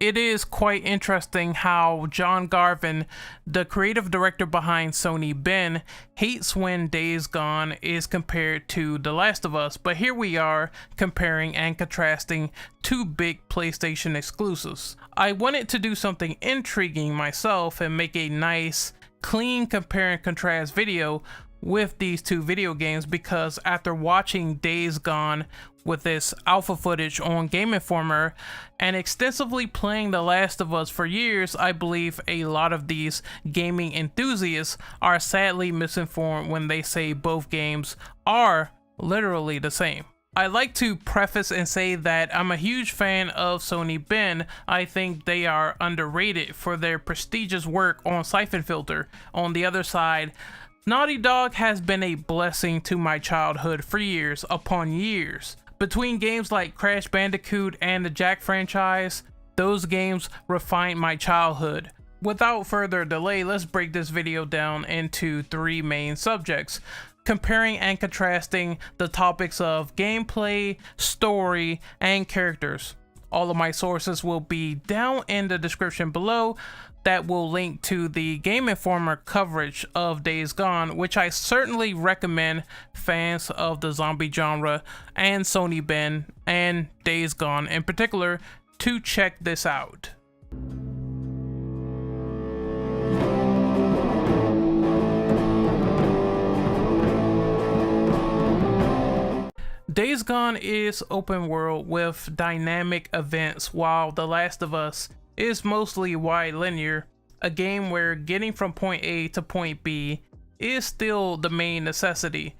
it is quite interesting how John Garvin, the creative director behind Sony Ben, hates when Days Gone is compared to The Last of Us, but here we are comparing and contrasting two big PlayStation exclusives. I wanted to do something intriguing myself and make a nice, clean compare and contrast video with these two video games, because after watching Days Gone with this alpha footage on Game Informer and extensively playing The Last of Us for years, I believe a lot of these gaming enthusiasts are sadly misinformed when they say both games are literally the same. I like to preface and say that I'm a huge fan of Sony Ben. I think they are underrated for their prestigious work on Siphon Filter. On the other side, Naughty Dog has been a blessing to my childhood for years upon years. Between games like Crash Bandicoot and the Jak franchise, those games refined my childhood. Without further delay, let's break this video down into three main subjects, comparing and contrasting the topics of gameplay, story, and characters. All of my sources will be down in the description below. That will link to the Game Informer coverage of Days Gone, which I certainly recommend fans of the zombie genre and Sony Ben and Days Gone in particular to check this out. Days Gone is open world with dynamic events, while The Last of Us is mostly wide linear, a game where getting from point A to point B is still the main necessity.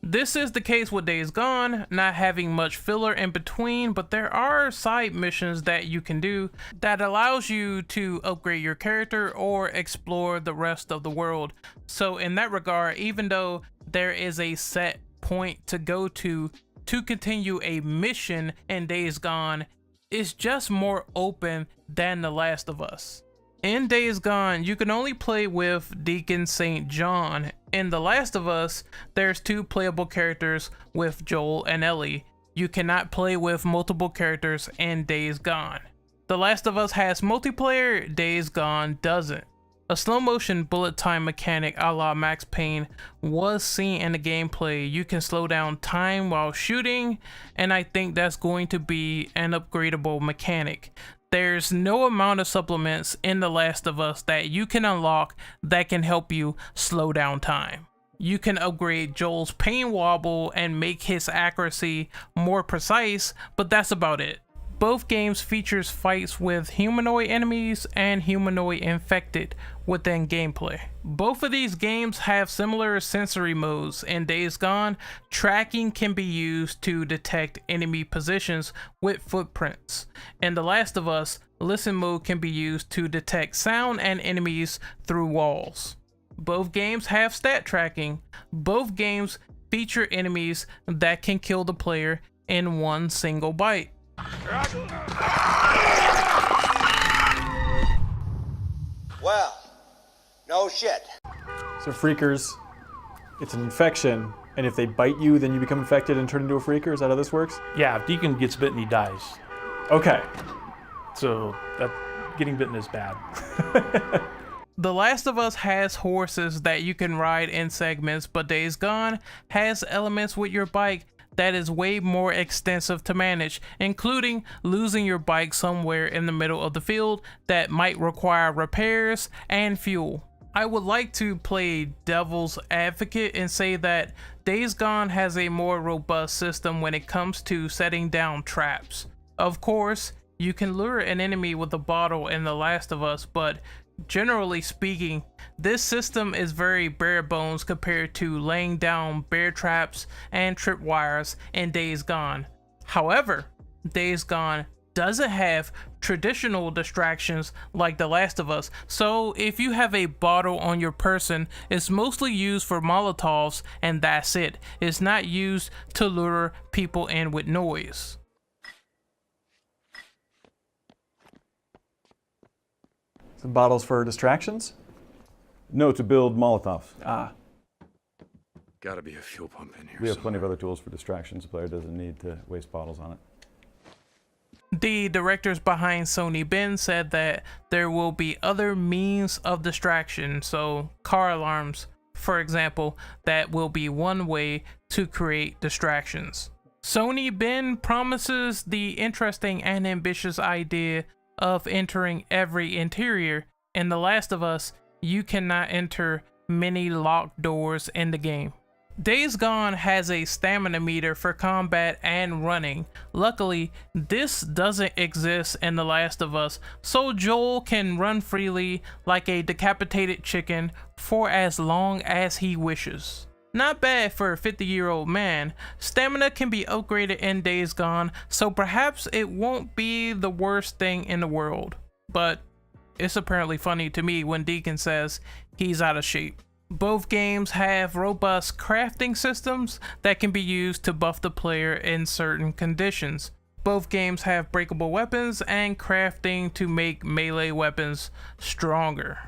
This is the case with Days Gone, not having much filler in between, but there are side missions that you can do that allows you to upgrade your character or explore the rest of the world. So in that regard, even though there is a set point to go to continue a mission in Days Gone, it's just more open than The Last of Us. In Days Gone, you can only play with Deacon St. John. In The Last of Us, there's two playable characters with Joel and Ellie. You cannot play with multiple characters in Days Gone. The Last of Us has multiplayer, Days Gone doesn't. A slow motion bullet time mechanic a la Max Payne was seen in the gameplay. You can slow down time while shooting, and I think that's going to be an upgradable mechanic. There's no amount of supplements in The Last of Us that you can unlock that can help you slow down time. You can upgrade Joel's pain wobble and make his accuracy more precise, but that's about it. Both games features fights with humanoid enemies and humanoid infected within gameplay. Both of these games have similar sensory modes. In Days Gone, tracking can be used to detect enemy positions with footprints. In The Last of Us, listen mode can be used to detect sound and enemies through walls. Both games have stat tracking. Both games feature enemies that can kill the player in one single bite. Well, no shit. So freakers, it's an infection, and if they bite you, then you become infected and turn into a freaker? Is that how this works? Yeah, if Deacon gets bitten, he dies. Okay. So that getting bitten is bad. The Last of Us has horses that you can ride in segments, but Days Gone has elements with your bike that is way more extensive to manage, including losing your bike somewhere in the middle of the field that might require repairs and fuel. I would like to play devil's advocate and say that Days Gone has a more robust system when it comes to setting down traps. Of course, you can lure an enemy with a bottle in The Last of Us, but generally speaking, this system is very bare bones compared to laying down bear traps and tripwires in Days Gone. However, Days Gone doesn't have traditional distractions like The Last of Us, so if you have a bottle on your person, it's mostly used for Molotovs and that's it. It's not used to lure people in with noise. Some bottles for distractions? No, to build Molotovs. Ah. Gotta be a fuel pump in here. We have plenty of other tools for distractions. The player doesn't need to waste bottles on it. The directors behind Sony Ben said that there will be other means of distraction, so car alarms, for example, that will be one way to create distractions. Sony Ben promises the interesting and ambitious idea of entering every interior. In The Last of Us, you cannot enter many locked doors in the game. Days Gone has a stamina meter for combat and running. Luckily, this doesn't exist in The Last of Us, so Joel can run freely like a decapitated chicken for as long as he wishes. Not bad for a 50-year-old man. Stamina can be upgraded in Days Gone, so perhaps it won't be the worst thing in the world. But it's apparently funny to me when Deacon says he's out of shape. Both games have robust crafting systems that can be used to buff the player in certain conditions. Both games have breakable weapons and crafting to make melee weapons stronger.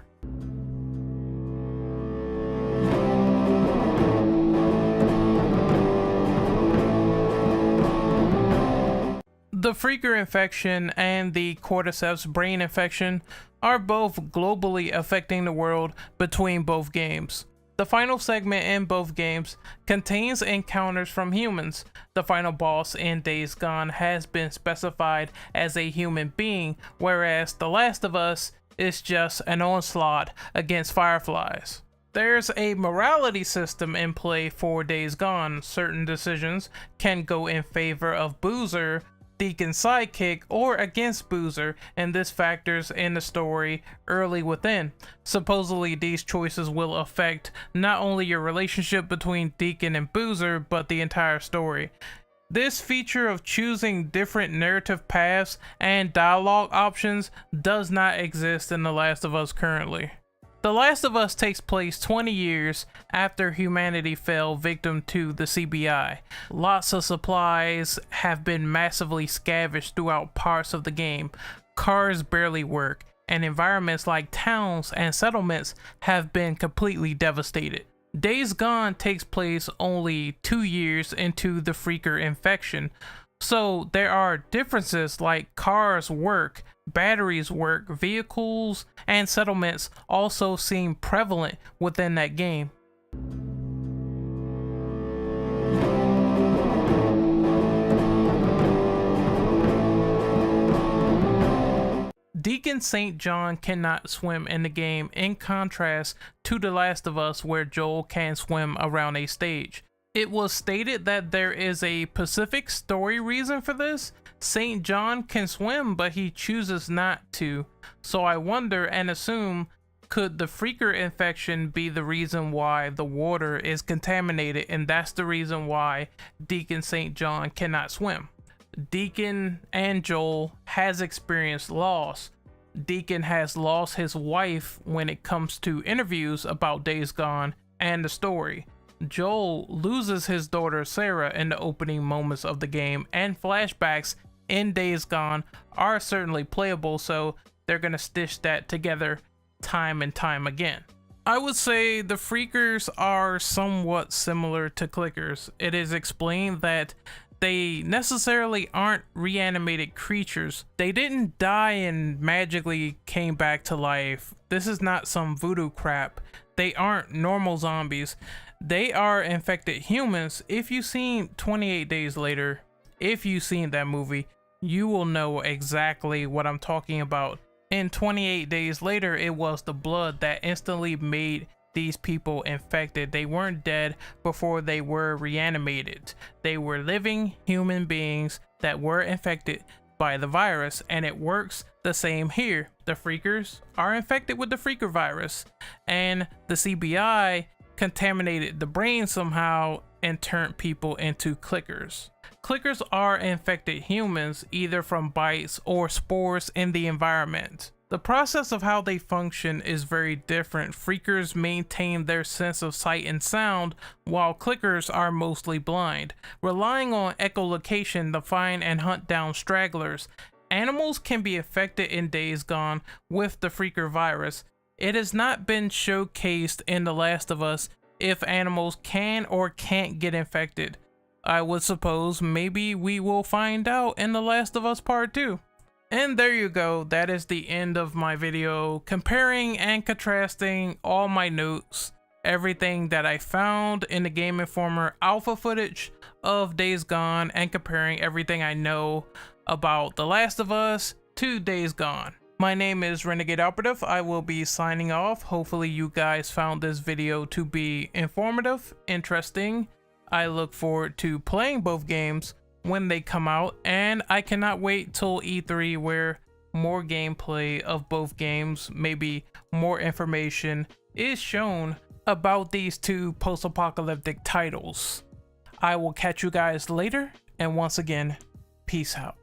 The Freaker infection and the Cordyceps brain infection are both globally affecting the world between both games. The final segment in both games contains encounters from humans. The final boss in Days Gone has been specified as a human being, whereas The Last of Us is just an onslaught against fireflies. There's a morality system in play for Days Gone. Certain decisions can go in favor of Boozer, Deacon's sidekick, or against Boozer, and this factors in the story early within. Supposedly these choices will affect not only your relationship between Deacon and Boozer, but the entire story. This feature of choosing different narrative paths and dialogue options does not exist in The Last of Us currently. The Last of Us takes place 20 years after humanity fell victim to the CBI. Lots of supplies have been massively scavenged throughout parts of the game. Cars barely work, and environments like towns and settlements have been completely devastated. Days Gone takes place only 2 years into the Freaker infection, so there are differences like cars work, batteries work, vehicles and settlements also seem prevalent within that game. Deacon St. John cannot swim in the game, in contrast to The Last of Us where Joel can swim around a stage. It was stated that there is a specific story reason for this. St. John can swim, but he chooses not to. So I wonder and assume, could the Freaker infection be the reason why the water is contaminated, and that's the reason why Deacon St. John cannot swim? Deacon and Joel has experienced loss. Deacon has lost his wife when it comes to interviews about Days Gone and the story. Joel loses his daughter Sarah in the opening moments of the game, and flashbacks in Days Gone are certainly playable, so they're gonna stitch that together time and time again. I would say the Freakers are somewhat similar to Clickers. It is explained that they necessarily aren't reanimated creatures. They didn't die and magically came back to life. This is not some voodoo crap. They aren't normal zombies. They are infected humans. If you've seen 28 Days Later, if you've seen that movie, you will know exactly what I'm talking about. In 28 Days Later, it was the blood that instantly made these people infected. They weren't dead before they were reanimated. They were living human beings that were infected by the virus, and it works the same here. The Freakers are infected with the Freaker virus, and the CBI contaminated the brain somehow and turned people into Clickers. Clickers are infected humans either from bites or spores in the environment. The process of how they function is very different. Freakers maintain their sense of sight and sound, while Clickers are mostly blind, relying on echolocation to find and hunt down stragglers. Animals can be affected in Days Gone with the Freaker virus. It has not been showcased in The Last of Us if animals can or can't get infected. I would suppose maybe we will find out in The Last of Us Part 2. And there you go, that is the end of my video comparing and contrasting all my notes, everything that I found in the Game Informer alpha footage of Days Gone, and comparing everything I know about The Last of Us to Days Gone. My name is Renegade Operative. I will be signing off. Hopefully you guys found this video to be informative, interesting. I look forward to playing both games when they come out, and I cannot wait till E3 where more gameplay of both games, maybe more information is shown about these two post-apocalyptic titles. I will catch you guys later, and once again, peace out.